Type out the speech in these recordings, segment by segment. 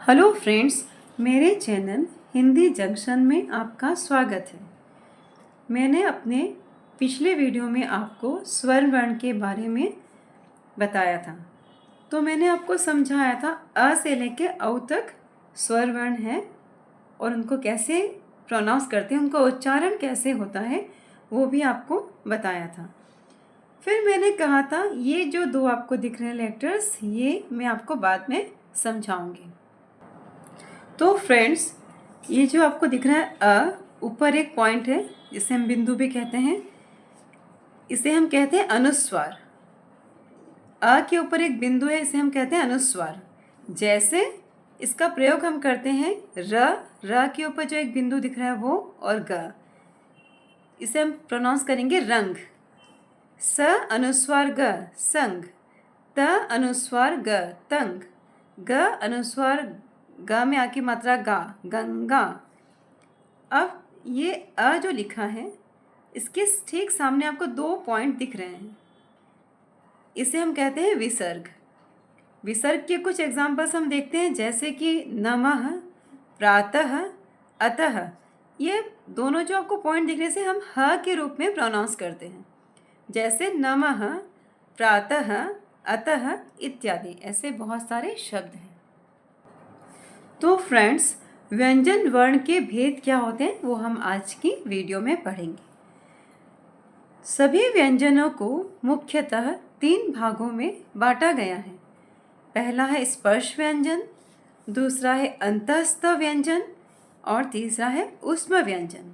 Hello friends, मेरे channel Hindi junction में आपका स्वागत है। मैंने अपने पिछले वीडियो में आपको स्वर वर्ण के बारे में बताया था। तो मैंने आपको समझाया था अ से लेके औ तक स्वर वर्ण है और उनको कैसे प्रोनाउंस करते हैं, उनका उच्चारण कैसे होता है वो भी आपको बताया था। फिर मैंने कहा था ये जो दो आपको दिख रहे हैं लेटर्स, ये मैं आपको बाद में समझाऊंगी। तो फ्रेंड्स, ये जो आपको दिख रहा है ऊपर एक पॉइंट है जिसे हम बिंदु भी कहते हैं, इसे हम कहते हैं अनुस्वार। के ऊपर एक बिंदु है, इसे हम कहते हैं अनुस्वार। जैसे इसका प्रयोग हम करते हैं र के ऊपर जो एक बिंदु दिख रहा है वो, और ग, इसे हम प्रोनाउंस करेंगे रंग। स अनुस्वार ग संग, त अनुस्वार ग तंग, ग अनुस्वार ग में आकी मात्रा गा गंगा। अब ये अ जो लिखा है, इसके ठीक सामने आपको दो पॉइंट दिख रहे हैं, इसे हम कहते हैं विसर्ग। विसर्ग के कुछ एग्जाम्पल्स हम देखते हैं, जैसे कि नमः, प्रातः, अतः। ये दोनों जो आपको पॉइंट दिख रहे हैं, हम ह के रूप में प्रोनाउंस करते हैं। जैसे नमः, प्रातः, अतः इत्यादि, ऐसे बहुत सारे शब्द हैं। तो फ्रेंड्स, व्यंजन वर्ण के भेद क्या होते हैं वो हम आज की वीडियो में पढ़ेंगे। सभी व्यंजनों को मुख्यतः 3 भागों में बांटा गया है। पहला है स्पर्श व्यंजन, दूसरा है अंतःस्थ व्यंजन और तीसरा है ऊष्म व्यंजन।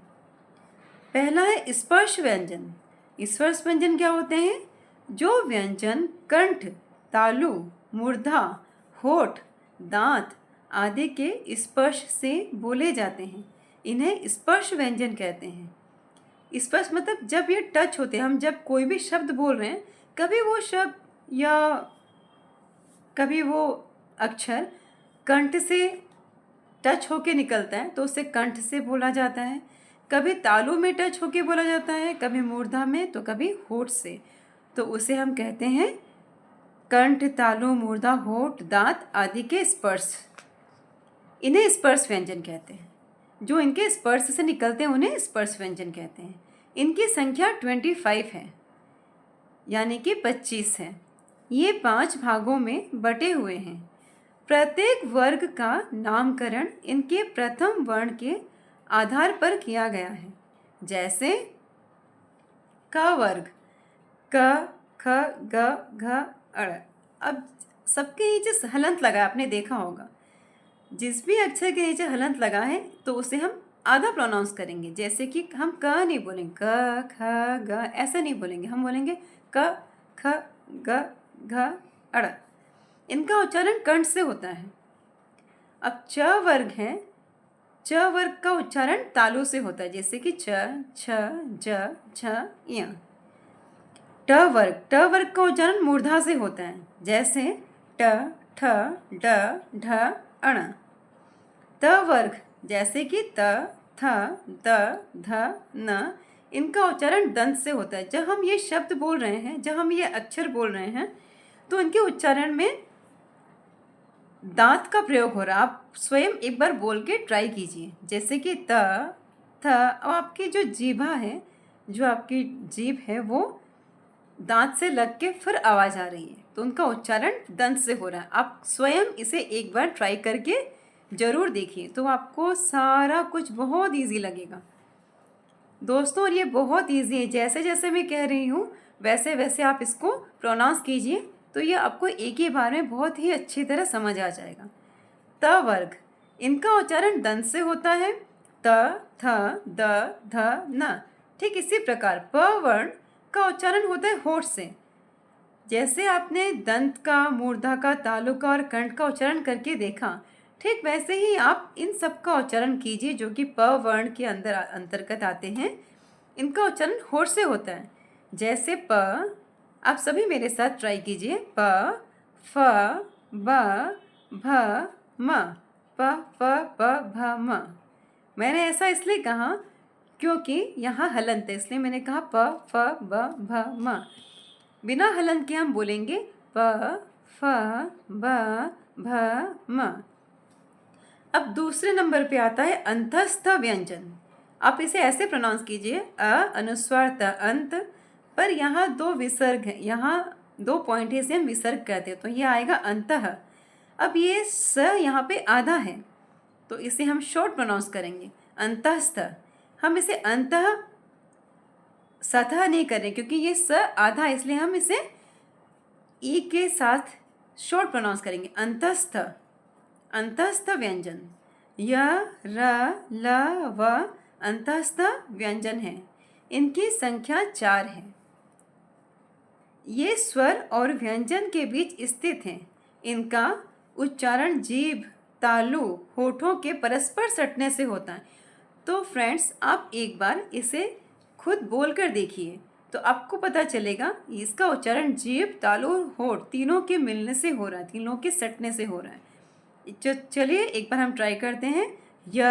पहला है स्पर्श व्यंजन। स्पर्श व्यंजन क्या होते हैं? जो व्यंजन कंठ, तालु, मूर्धा, होठ, दांत आदि के स्पर्श से बोले जाते हैं, इन्हें स्पर्श व्यंजन कहते हैं। स्पर्श मतलब जब ये टच होते हैं, हम जब कोई भी शब्द बोल रहे हैं, कभी वो शब्द या कभी वो अक्षर कंठ से टच होके निकलता है तो उसे कंठ से बोला जाता है, कभी तालु में टच होके बोला जाता है, कभी मूर्धा में, तो कभी होठ से, तो उसे हम कहते हैं कंठ, तालु, मूर्धा, होठ, दांत आदि के स्पर्श। इन्हें स्पर्श व्यंजन कहते हैं। जो इनके स्पर्श से निकलते हैं उन्हें स्पर्श व्यंजन कहते हैं। इनकी संख्या 25 है, यानी कि 25 है। ये 5 भागों में बटे हुए हैं। प्रत्येक वर्ग का नामकरण इनके प्रथम वर्ण के आधार पर किया गया है। जैसे क वर्ग, क, ख, ग, घ, अड़। अब सबके नीचे हलंत लगा, आपने देखा होगा। जिस भी अक्षर के नीचे हलंत लगा है तो उसे हम आधा प्रोनाउंस करेंगे। जैसे कि हम क नहीं बोलेंगे, क, ख, ग ऐसा नहीं बोलेंगे, हम बोलेंगे क, ख, ग, घ, अड़। इनका उच्चारण कंठ से होता है। अब च वर्ग है, च वर्ग का उच्चारण तालु से होता है, जैसे कि च, छ, ज, छ, य। ट वर्ग का उच्चारण मूर्धा से होता है, जैसे ट, ठ, ड, ढ, अण। त वर्ग, जैसे कि त, थ, द, ध, न, इनका उच्चारण दंत से होता है। जब हम ये शब्द बोल रहे हैं, जब हम ये अक्षर बोल रहे हैं, तो इनके उच्चारण में दांत का प्रयोग हो रहा है। आप स्वयं एक बार बोल के ट्राई कीजिए, जैसे कि त, थ। और आपकी जो जीभा है, जो आपकी जीभ है, वो दांत से लग के फिर आवाज़ आ रही है, तो उनका उच्चारण दंत से हो रहा है। आप स्वयं इसे एक बार ट्राई करके ज़रूर देखिए, तो आपको सारा कुछ बहुत इजी लगेगा दोस्तों। और ये बहुत इजी है, जैसे जैसे मैं कह रही हूँ वैसे वैसे आप इसको प्रोनाउंस कीजिए, तो ये आपको एक ही बार में बहुत ही अच्छी तरह समझ आ जाएगा। त वर्ग, इनका उच्चारण दंत से होता है, त, थ, द, ध, न। ठीक इसी प्रकार प वर्ण का उच्चारण होता है होठ से। जैसे आपने दंत का, मूर्धा का, तालु का और कंठ का उच्चारण करके देखा, ठीक वैसे ही आप इन सब का उच्चारण कीजिए जो कि प वर्ण के अंतर्गत आते हैं। इनका उच्चारण होठ से होता है। जैसे प, आप सभी मेरे साथ ट्राई कीजिए। प, फ, ब, भ, म। प, फ, ब, भ, म। मैंने ऐसा इसलिए कहा क्योंकि यहाँ हलंत है, इसलिए मैंने कहा प, फ, ब, भ, म। बिना हलंत के हम बोलेंगे प, फ, ब, भ, म। अब दूसरे नंबर पे आता है अंतस्थ व्यंजन। आप इसे ऐसे प्रोनाउंस कीजिए, अनुस्वार त अंत, पर यहाँ 2 विसर्ग हैं, यहाँ 2 पॉइंट है, इसे हम विसर्ग कहते हैं, तो ये आएगा अंतः। अब ये स यहाँ पे आधा है, तो इसे हम शॉर्ट प्रोनाउंस करेंगे अंतस्थ। हम इसे अंतः सतह नहीं करें क्योंकि ये स आधा, इसलिए हम इसे ई के साथ शॉर्ट प्रोनाउंस करेंगे अंतस्थ। अंतस्थ व्यंजन य र ल व अंतस्थ व्यंजन है। इनकी संख्या 4 है। ये स्वर और व्यंजन के बीच स्थित हैं। इनका उच्चारण जीभ, तालु, होठों के परस्पर सटने से होता है। तो फ्रेंड्स, आप एक बार इसे खुद बोलकर देखिए तो आपको पता चलेगा इसका उच्चारण जीभ, तालु और होठ तीनों के मिलने से हो रहा है, तीनों के सटने से हो रहा है। चलिए एक बार हम ट्राई करते हैं। य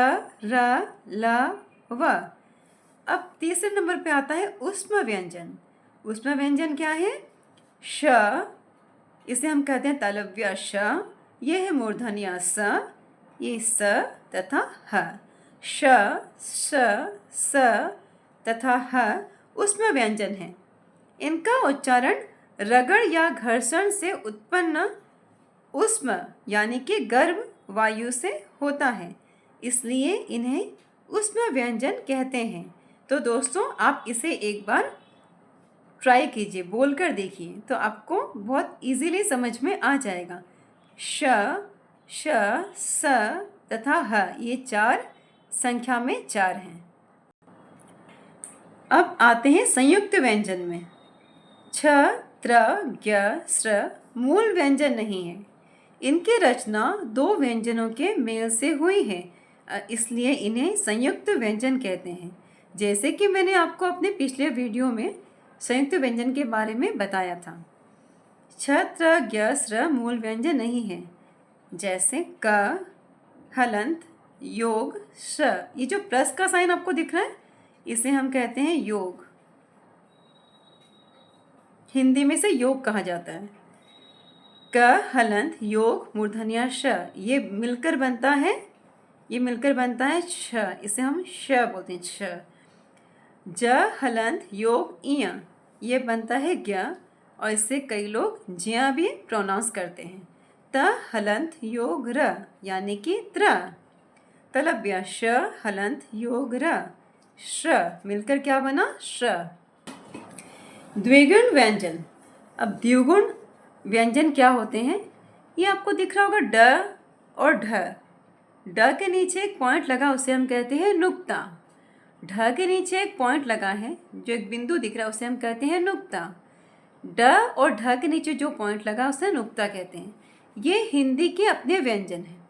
र ल व। अब तीसरे नंबर पे आता है ऊष्म व्यंजन। ऊष्म व्यंजन क्या है? श, इसे हम कहते हैं तालव्य श। ये है मूर्धन्य स, ये स तथा ह। श, श, स तथा ह ऊष्म व्यंजन है। इनका उच्चारण रगड़ या घर्षण से उत्पन्न ऊष्म यानी कि गर्म वायु से होता है, इसलिए इन्हें ऊष्म व्यंजन कहते हैं। तो दोस्तों, आप इसे एक बार ट्राई कीजिए, बोलकर देखिए, तो आपको बहुत इजीली समझ में आ जाएगा। श, श, स तथा ह, ये 4 संख्या में 4 हैं। अब आते हैं संयुक्त व्यंजन में। छ, त्र, ज्ञ, स्र मूल व्यंजन नहीं है। इनकी रचना 2 व्यंजनों के मेल से हुई है, इसलिए इन्हें संयुक्त व्यंजन कहते हैं। जैसे कि मैंने आपको अपने पिछले वीडियो में संयुक्त व्यंजन के बारे में बताया था। छ, त्र, ज्ञ, स्र मूल व्यंजन नहीं है। जैसे क, हलंत, योग, श। ये जो प्लस का साइन आपको दिख रहा है, इसे हम कहते हैं योग। हिंदी में इसे योग कहा जाता है। क, हलंत, योग, मूर्धन्य श, ये मिलकर बनता है, छ, इसे हम श बोलते हैं, छ। ज, हलंत, योग, इय, ये बनता है ज्ञ, और इससे कई लोग ज्ञ भी प्रोनाउंस करते हैं। त, हलंत, योग, र यानी कि त्र। तलव्य श, हलंत, योग, र, श्र मिलकर क्या बना? श्र। द्विगुण व्यंजन। अब द्विगुण व्यंजन क्या होते हैं? ये आपको दिख रहा होगा ड और ढ। ड के नीचे एक पॉइंट लगा, उसे हम कहते हैं नुक्ता। ढ के नीचे एक पॉइंट लगा है, जो एक बिंदु दिख रहा है, उसे हम कहते हैं नुक्ता। ड और ढ के नीचे जो पॉइंट लगा उसे नुक्ता कहते हैं। ये हिंदी के अपने व्यंजन हैं।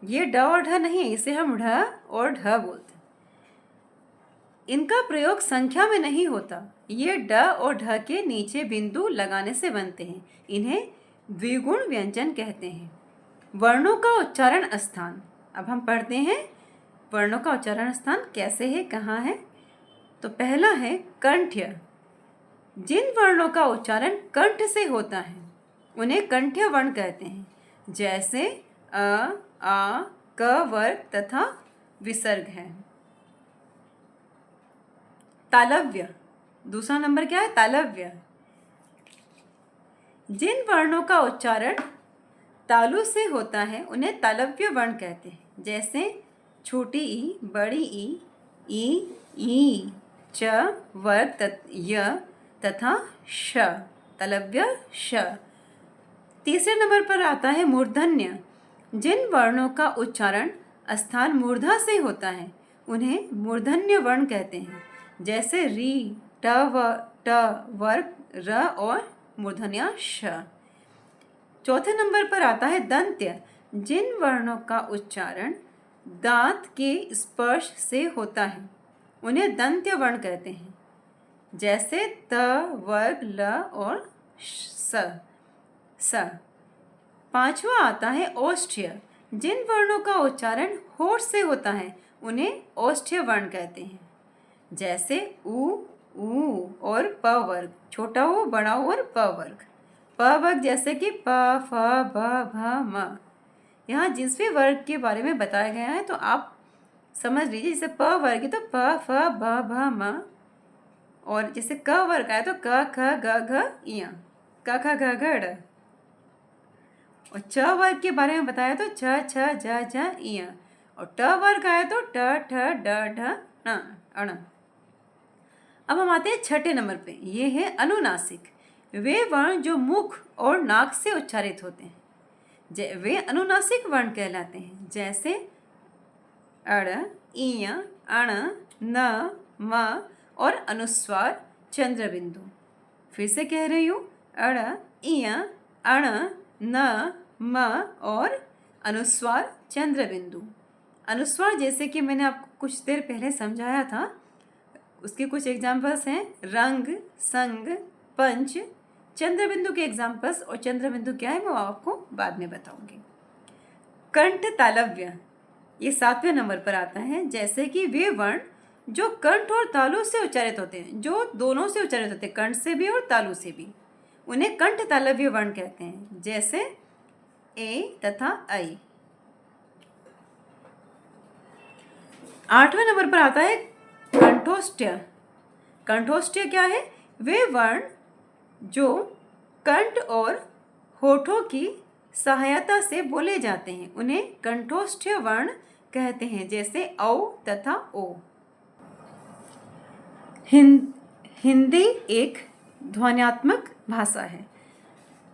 ये ड और ढ नहीं है, इसे हम ढ और ढ बोलते हैं। इनका प्रयोग संख्या में नहीं होता। ये ड और ढ के नीचे बिंदु लगाने से बनते हैं। इन्हें द्विगुण व्यंजन कहते हैं। वर्णों का उच्चारण स्थान। अब हम पढ़ते हैं वर्णों का उच्चारण स्थान कैसे है, कहाँ है। तो पहला है कंठ्य। जिन वर्णों का उच्चारण कंठ से होता है उन्हें कंठ्य वर्ण कहते हैं। जैसे अ, आ, क वर्ग तथा विसर्ग है। तालव्य। दूसरा नंबर क्या है? तालव्य। जिन वर्णों का उच्चारण तालु से होता है उन्हें तालव्य वर्ण कहते हैं। जैसे छोटी ई, बड़ी ई, च वर्ग य तथा श, तालव्य श। तीसरे नंबर पर आता है मूर्धन्य। जिन वर्णों का उच्चारण स्थान मूर्धा से होता है उन्हें मूर्धन्य वर्ण कहते हैं। जैसे री, ट वर्ग र और मूर्धन्य श। चौथे नंबर पर आता है दंत्य। जिन वर्णों का उच्चारण दांत के स्पर्श से होता है उन्हें दंत्य वर्ण कहते हैं। जैसे त वर्ग ल और स। पांचवा आता है ओष्ठ्य। जिन वर्णों का उच्चारण होठ से होता है उन्हें ओष्ठ्य वर्ण कहते हैं। जैसे उ और प वर्ग, छोटा उ, बड़ा उ और प वर्ग। प वर्ग जैसे कि प, फ, ब, भ, म। यहाँ जिस भी वर्ग के बारे में बताया गया है तो आप समझ लीजिए। जैसे प वर्ग है तो प फ ब भ म, और जैसे क वर्ग आया तो क ख ग घ ञ, क ख ग घ ड़। और च वर्ग के बारे में बताया तो छ छ ज झ ञ, और ट वर्ग आया तो ट ठ ड ढ ण अण। अब हम आते हैं छठे नंबर पे, ये है अनुनासिक। वे वर्ण जो मुख और नाक से उच्चारित होते हैं वे अनुनासिक वर्ण कहलाते हैं। जैसे अड़, इय, अण, न, म और अनुस्वार चंद्र बिंदु। फिर से कह रही हूँ, अड़, इय, अण, न, म और अनुस्वार चंद्र बिंदु। अनुस्वार जैसे कि मैंने आपको कुछ देर पहले समझाया था, उसके कुछ एग्जाम्पल्स हैं रंग, संग, पंच। चंद्र बिंदु के एग्जाम्पल्स और चंद्र बिंदु क्या है वो आपको बाद में बताऊंगी। कंठ तालव्य, ये 7वें नंबर पर आता है। जैसे कि वे वर्ण जो कंठ और तालु से उच्चारित होते हैं, जो दोनों से उच्चारित होते हैं, कंठ से भी और तालु से भी, उन्हें कंठ तालव्य वर्ण कहते हैं। जैसे ए तथा ऐ। 8वें नंबर पर आता है कंठोष्ठ्य। कंठोष्ठ्य क्या है? वे वर्ण जो कंठ और होठों की सहायता से बोले जाते हैं, उन्हें कंठोष्ठ्य वर्ण कहते हैं। जैसे औ तथा ओ। हिंदी एक ध्वन्यात्मक भाषा है।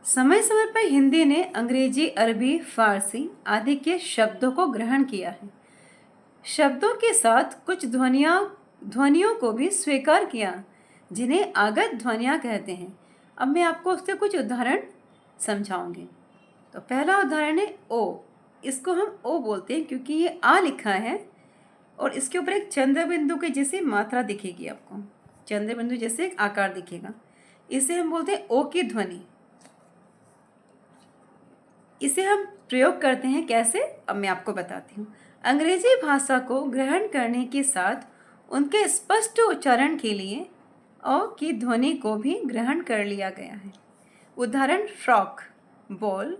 समय समय पर हिंदी ने अंग्रेजी, अरबी, फारसी आदि के शब्दों को ग्रहण किया है। शब्दों के साथ कुछ ध्वनियों को भी स्वीकार किया, जिन्हें आगत ध्वनियाँ कहते हैं। अब मैं आपको उसके कुछ उदाहरण समझाऊंगी। तो पहला उदाहरण है ओ। इसको हम ओ बोलते हैं क्योंकि ये आ लिखा है और इसके ऊपर एक चंद्र बिंदु के जैसी मात्रा दिखेगी आपको, चंद्र बिंदु जैसे एक आकार दिखेगा। इसे हम बोलते हैं ओ की ध्वनि। इसे हम प्रयोग करते हैं कैसे, अब मैं आपको बताती हूँ। अंग्रेजी भाषा को ग्रहण करने के साथ उनके स्पष्ट उच्चारण के लिए ओ की ध्वनि को भी ग्रहण कर लिया गया है। उदाहरण फ्रॉक, बॉल,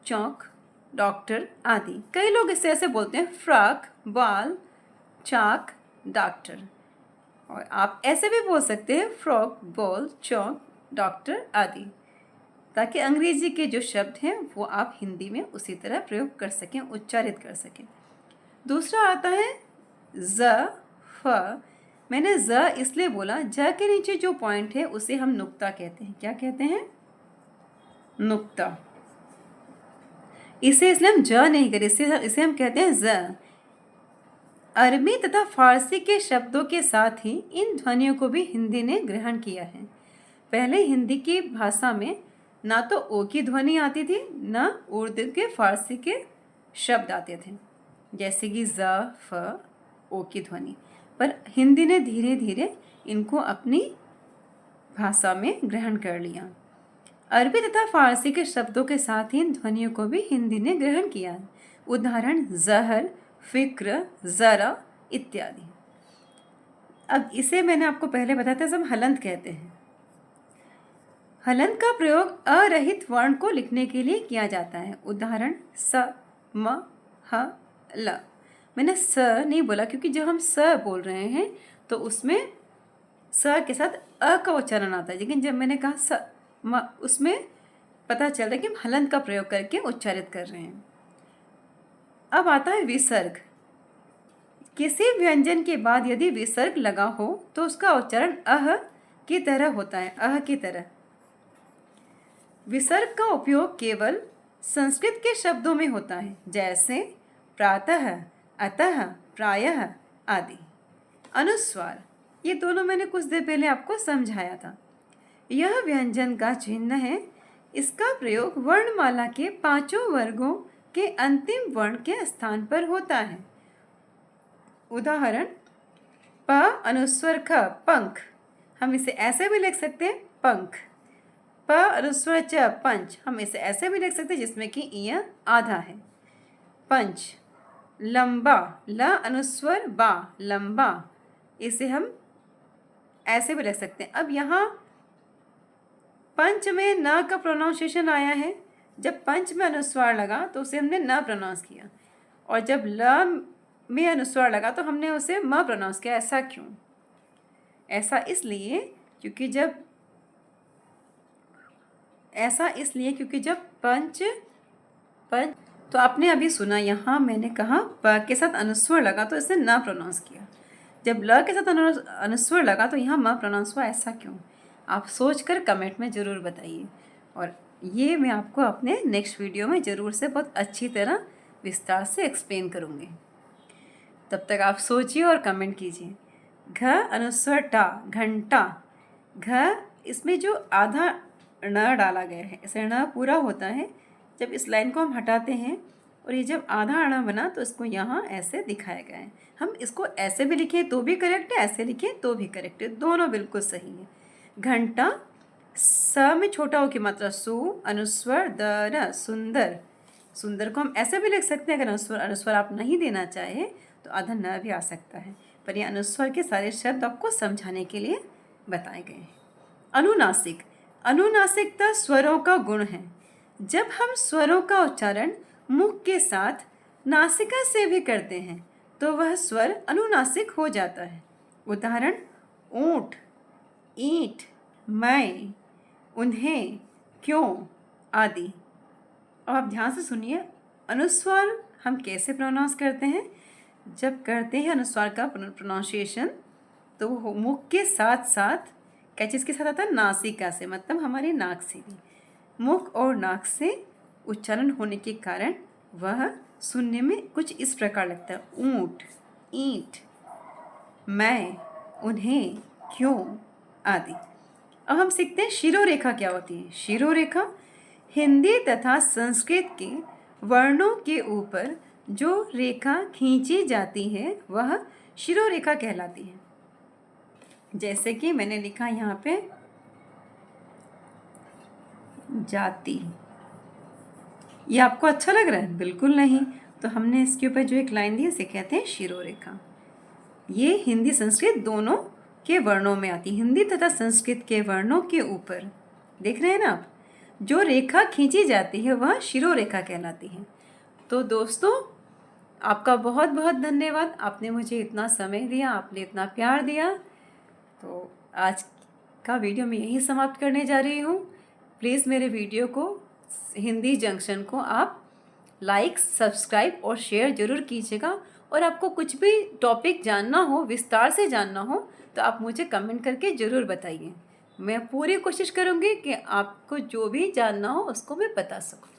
चौक, डॉक्टर आदि। कई लोग इसे ऐसे बोलते हैं फ्रॉक, बॉल, चाक, डॉक्टर। और आप ऐसे भी बोल सकते हैं फ्रॉक, बॉल, चौक, डॉक्टर आदि, ताकि अंग्रेजी के जो शब्द हैं वो आप हिंदी में उसी तरह प्रयोग कर सकें, उच्चारित कर सकें। दूसरा आता है ज, फ। मैंने ज इसलिए बोला, ज के नीचे जो पॉइंट है उसे हम नुक्ता कहते हैं। क्या कहते हैं? नुक्ता। इसे इसलिए हम ज नहीं करें, इसे हम कहते हैं ज। अरबी तथा फारसी के शब्दों के साथ ही इन ध्वनियों को भी हिंदी ने ग्रहण किया है। पहले हिंदी की भाषा में ना तो ओ की ध्वनि आती थी, ना उर्दू के, फारसी के शब्द आते थे, जैसे कि ज, फ, ओ की ध्वनि। पर हिंदी ने धीरे धीरे इनको अपनी भाषा में ग्रहण कर लिया। अरबी तथा फारसी के शब्दों के साथ ही इन ध्वनियों को भी हिंदी ने ग्रहण किया। उदाहरण जहर, फिक्र, ज़रा इत्यादि। अब इसे मैंने आपको पहले बताया था, हम हलंत कहते हैं। हलंत का प्रयोग अरहित वर्ण को लिखने के लिए किया जाता है। उदाहरण स, म, ह, ल। मैंने स नहीं बोला क्योंकि जब हम स बोल रहे हैं तो उसमें स के साथ अ का उच्चारण आता है, लेकिन जब मैंने कहा स, म, उसमें पता चल रहा है कि हम हलंत का प्रयोग करके उच्चारित कर रहे हैं। अब आता है विसर्ग। किसी व्यंजन के बाद यदि विसर्ग लगा हो तो उसका उच्चारण अह की तरह होता है, अह की तरह। विसर्ग का उपयोग केवल संस्कृत के शब्दों में होता है, जैसे प्रातः, अतः, प्रायः आदि। अनुस्वार, ये दोनों मैंने कुछ देर पहले आपको समझाया था। यह व्यंजन का चिन्ह है। इसका प्रयोग वर्णमाला के 5 वर्गों के अंतिम वर्ण के स्थान पर होता है। उदाहरण प अनुस्वर ख, पंख। हम इसे ऐसे भी लिख सकते हैं, पंख। प अनुस्वर च, पंच। हम इसे ऐसे भी लिख सकते हैं जिसमें कि इ आधा है, पंच। लंबा, ल अनुस्वर बा, लंबा। इसे हम ऐसे भी लिख सकते हैं। अब यहाँ पंच में न का प्रोनाउंसिएशन आया है, जब पंच में अनुस्वार लगा तो उसे हमने न प्रोनाउंस किया, और जब ल में अनुस्वार लगा तो हमने उसे म प्रोनाउंस किया। ऐसा क्यों? ऐसा इसलिए क्योंकि जब पंच तो आपने अभी सुना, यहाँ मैंने कहा प के साथ अनुस्वर लगा तो इसे न प्रोनाउंस किया, जब ल के साथ अनुस्वर लगा तो यहाँ म प्रोनाउंस हुआ। ऐसा क्यों? आप सोचकर कमेंट में ज़रूर बताइए, और ये मैं आपको अपने नेक्स्ट वीडियो में ज़रूर से बहुत अच्छी तरह विस्तार से एक्सप्लेन करूँगी। तब तक आप सोचिए और कमेंट कीजिए। घ अनुस्वर टा, घंटा। घ इसमें जो आधा ण डाला गया है, इसे ण पूरा होता है जब इस लाइन को हम हटाते हैं, और ये जब आधा अणा बना तो इसको यहाँ ऐसे दिखाया गया है। हम इसको ऐसे भी लिखें तो भी करेक्ट है, ऐसे लिखें तो भी करेक्ट है, दोनों बिल्कुल सही है। घंटा, स में छोटा हो की मात्रा सु, अनुस्वर द र, सुंदर। सुंदर को हम ऐसे भी लिख सकते हैं, अगर अनुस्वर आप नहीं देना चाहे तो आधा न भी आ सकता है, पर ये अनुस्वर के सारे शब्द आपको समझाने के लिए बताए गए हैं। अनुनासिक, अनुनासिकता स्वरों का गुण है। जब हम स्वरों का उच्चारण मुख के साथ नासिका से भी करते हैं तो वह स्वर अनुनासिक हो जाता है। उदाहरण: ऊंट, ईंट, मैं, उन्हें, क्यों आदि। अब आप ध्यान से सुनिए, अनुस्वार हम कैसे प्रोनाउंस करते हैं। जब करते हैं अनुस्वार का प्रोनाउंसिएशन तो वो मुख के साथ साथ, क्या चीज़ के साथ आता है? नासिका से, मतलब हमारे नाक से भी। मुख और नाक से उच्चारण होने के कारण वह सुनने में कुछ इस प्रकार लगता है: ऊंट, ईंट, मैं, उन्हें, क्यों आदि। अब हम सीखते हैं शिरोरेखा क्या होती है। शिरोरेखा हिंदी तथा संस्कृत के वर्णों के ऊपर जो रेखा खींची जाती है वह शिरोरेखा कहलाती है। जैसे कि मैंने लिखा यहाँ पे जाति। ये आपको अच्छा लग रहा है? बिल्कुल नहीं। तो हमने इसके ऊपर जो एक लाइन दी इसे कहते हैं शिरोरेखा। ये हिंदी संस्कृत दोनों के वर्णों में आती है। हिंदी तथा संस्कृत के वर्णों के ऊपर देख रहे हैं ना आप, जो रेखा खींची जाती है वह शिरोरेखा कहलाती है। तो दोस्तों, आपका बहुत बहुत धन्यवाद। आपने मुझे इतना समय दिया, आपने इतना प्यार दिया। तो आज का वीडियो मैं यहीं समाप्त करने जा रही हूँ। प्लीज़ मेरे वीडियो को, हिंदी जंक्शन को आप लाइक, सब्सक्राइब और शेयर ज़रूर कीजिएगा। और आपको कुछ भी टॉपिक जानना हो, विस्तार से जानना हो, तो आप मुझे कमेंट करके ज़रूर बताइए। मैं पूरी कोशिश करूँगी कि आपको जो भी जानना हो उसको मैं बता सकूँ।